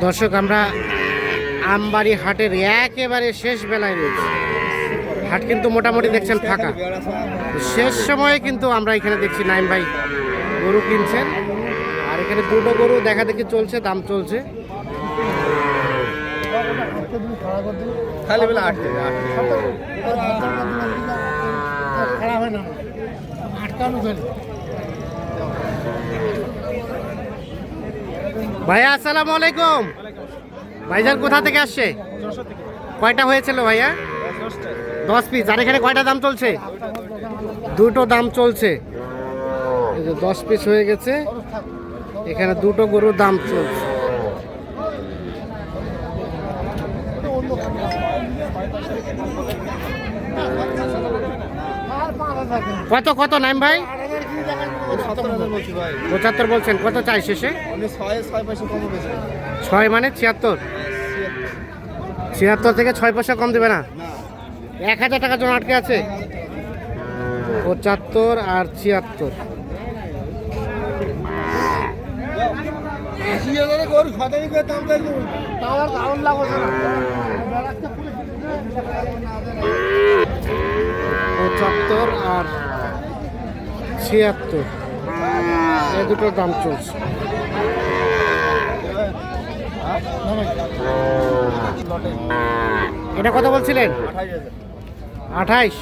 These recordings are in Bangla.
দর্শক, আমরা আমবাড়ি হাটের একেবারে শেষ বেলায় রয়েছি। হাট কিন্তু মোটামুটি দেখছেন ফাঁকা। শেষ সময়ে কিন্তু আমরা এখানে দেখছি নাইম ভাই গরু কিনছেন, আর এখানে দুটো গরু দেখা দেখি চলছে, দাম চলছে। ভাইয়া আসসালামু আলাইকুম। ভাইজান কোথা থেকে আসছে? কয়টা হয়েছিল ভাইয়া? 10 পিস। আর এখানে কয়টা দাম চলছে? দুটো দাম চলছে। এই যে 10 পিস হয়ে গেছে, এখানে দুটো গরুর দাম চলছে। কত কত নাইম ভাই? 75 বলছেন। কত চাই শেষে? 6 মানে 76। 76 থেকে 6 পয়সা কম দেবে না? 1000 টাকার জন্য আটকে আছে। 75 আর 76। পঁচাত্তর আর 76, এই দুটোর দাম চলছে। এটা কত বলছিলেন? 28।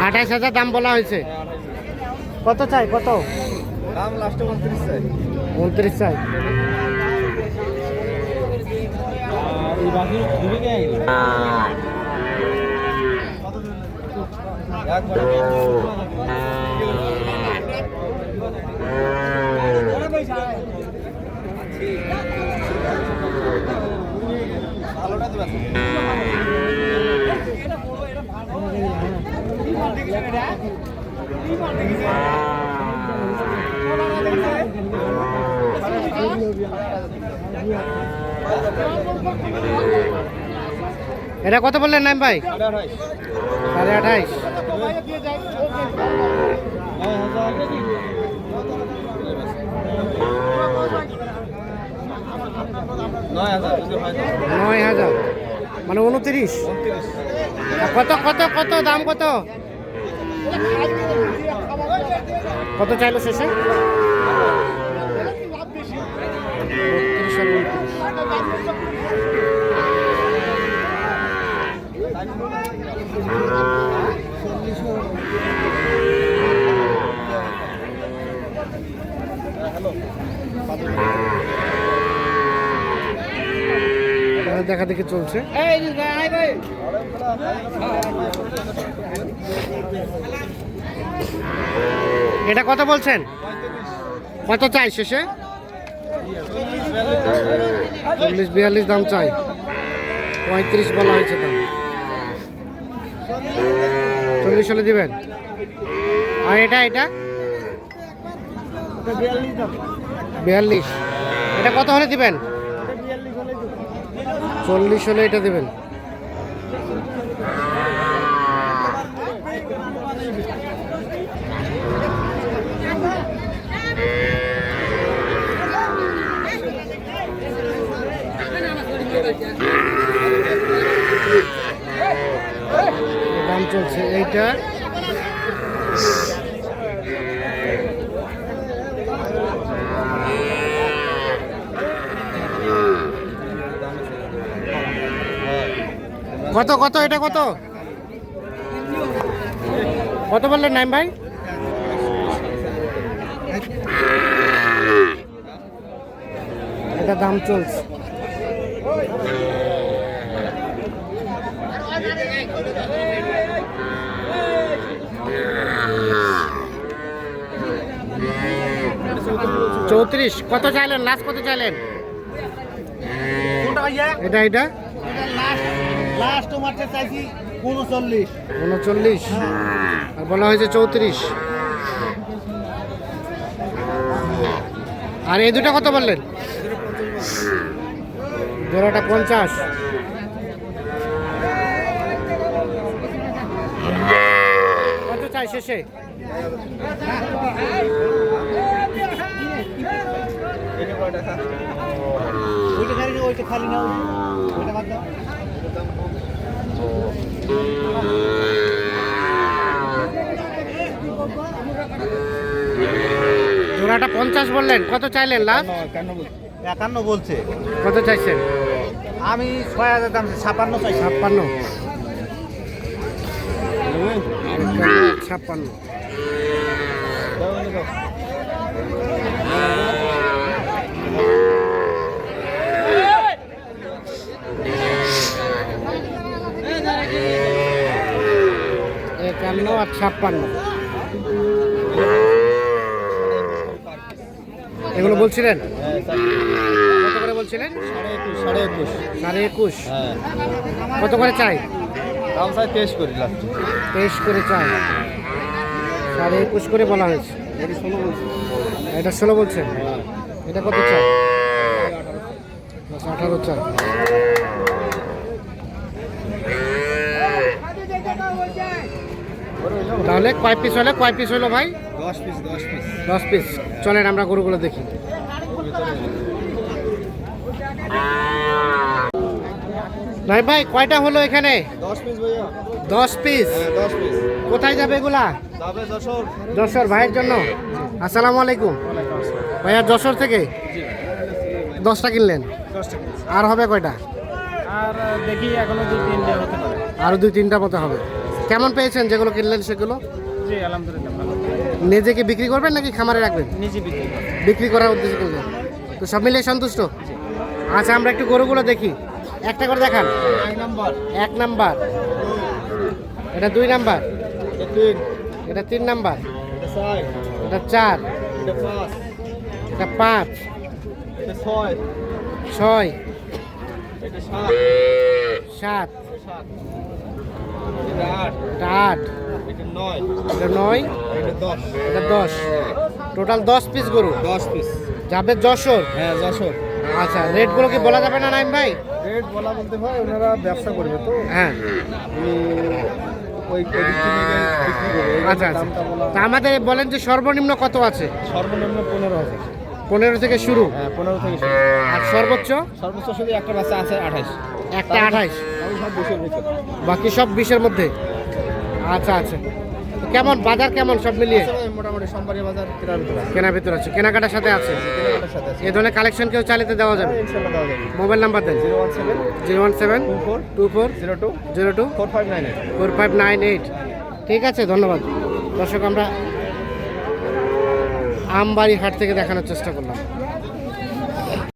28,000 দাম বলা হয়েছে। কত চাই? কত দাম লাস্টে 29 চাই। 29 চাই। এই বাকি দিবে কে? একবার ভালোটা দিবা। এটা কত বললেন নাইম ভাই? 28,500। নয় হাজার মানে 29। কত কত কত দাম কত? কত চাইলো শেষে? 32 আর 29। দেখা দেখি চলছে। এটা কত বলছেন? কত চাই শেষে? 40-42 দাম চাই। 35 বলা হয়েছে দাম। 40 হলে দিবেন। আর এটা এটা 42। এটা কত হলে দিবেন? 40 হলে এটা দিবেন। দাম চলছে এইটা। কত কত এটা কত? কত বললেন নাইম ভাই? এটা দাম চলছে। চৌত্রিশ। কত চাইলেন? লাস্ট কত চাইলেন? এটা এটা লাস্ট মাঠে চাইছি 39। 39 আর বলা হয়েছে 34। আর এই দুটো কত বললেন? জোড়াটা 50। কত চাই শেষে? এটা কয়টা খা? ওইটা খালি না, ওইটা খালি না, ওইটা বাদ দাও। জোড়াটা 50 বললেন, কত চাইলেন লাস্ট? 51 বলছে। কত চাইছেন? আমি 6000 দাম 56 চাই। 56। 56। একান্ন আর 56। এগুলো বলছিলেন কত করে বলছিলেন? 21.5 21.5। হ্যাঁ, কত করে চাই? দাম চাই 23 করে লাস্ট। 23 করে চাই, 21.5 করে বলা হয়েছে। এটি 16 বলছে। এটা 16 বলছেন, এটা কত চাই? 18 চাই। তাহলে কয় পিস হলো, কয় পিস হলো ভাই? 10 পিস 10 পিস। 10 পিস। চলেন আমরা গরুগুলো দেখি। নাই ভাই, কয়টা হলো এখানে? 10 পিস ভাইয়া। 10 পিস। হ্যাঁ 10 পিস। কোথায় যাবে এগুলা? যাবে যশোর। যশোর ভাইয়ের জন্য। আসসালামু আলাইকুম ভাইয়া, যশোর থেকে 10টা কিনলেন, 10 টাকা। আর হবে কয়টা? আর দেখি এখনো 2-3টা হতে পারে। আরো 2-3টা মতো হবে। কেমন পেয়েছেন যেগুলো কিনলেন সেগুলো? জি আলহামদুলিল্লাহ ভালো। নিজেকে বিক্রি করবেন নাকি খামারে রাখবেন? নিজে বিক্রি করি। বিক্রি করার উদ্দেশ্যে কিনলেন, তো সব মিলিয়ে সন্তুষ্ট? আচ্ছা, আমরা একটু গরুগুলো দেখি, একটা করে দেখান। 1 নাম্বার, 1 নাম্বার, এটা 2 নাম্বার, এটা 3, এটা 3 নাম্বার, এটা 4, এটা 4, এটা 5, এটা 5, এটা 6, 6, এটা 7, 7, এটা 8, এটা 8, এটা 9, এটা 9, এটা 10। এটা 10। টোটাল 10 পিস গরু 10 পিস। যাবে যশোর। হ্যাঁ যশোর। আচ্ছা, রেটগুলো কি বলা যাবে না নাইম ভাই? রেট বলা বলতে ভাই ওনারা ব্যবসা করবে তো, হ্যাঁ, ওই দিক থেকে বিক্রি করবে। এই আচ্ছা আচ্ছা। দামটা বলা তা আমাদের বলেন যে সর্বনিম্ন কত আছে? সর্বনিম্ন 15,000। 15 থেকে শুরু, হ্যাঁ 15 থেকে শুরু। আর সর্বোচ্চ সর্বোচ্চ শুধু একটা বাচ্চা আছে 28। একটা 28, আমি সব 20-এর ভিতর। বাকি সব 20-এর মধ্যে। আচ্ছা আচ্ছা, তো কেমন বাজার, কেমন সব মিলিয়ে? আছে ভাই, মোটামুটি সোমবারের বাজার কেনার ভিতর আছে। কেনার ভিতর আছে, কেনাকাটার সাথে আছে। কেনাকাটার সাথে আছে। এ ধরনের কালেকশন কেউ চালিতে দেওয়া যাবে? হ্যাঁ, ইনশাআল্লাহ দেওয়া যাবে। মোবাইল নাম্বার দেন। 017 017 24 24 02 02 4598। 4598। ঠিক আছে, ধন্যবাদ। দর্শক, আমরা আমবাড়ি হাট থেকে দেখানোর চেষ্টা করলাম।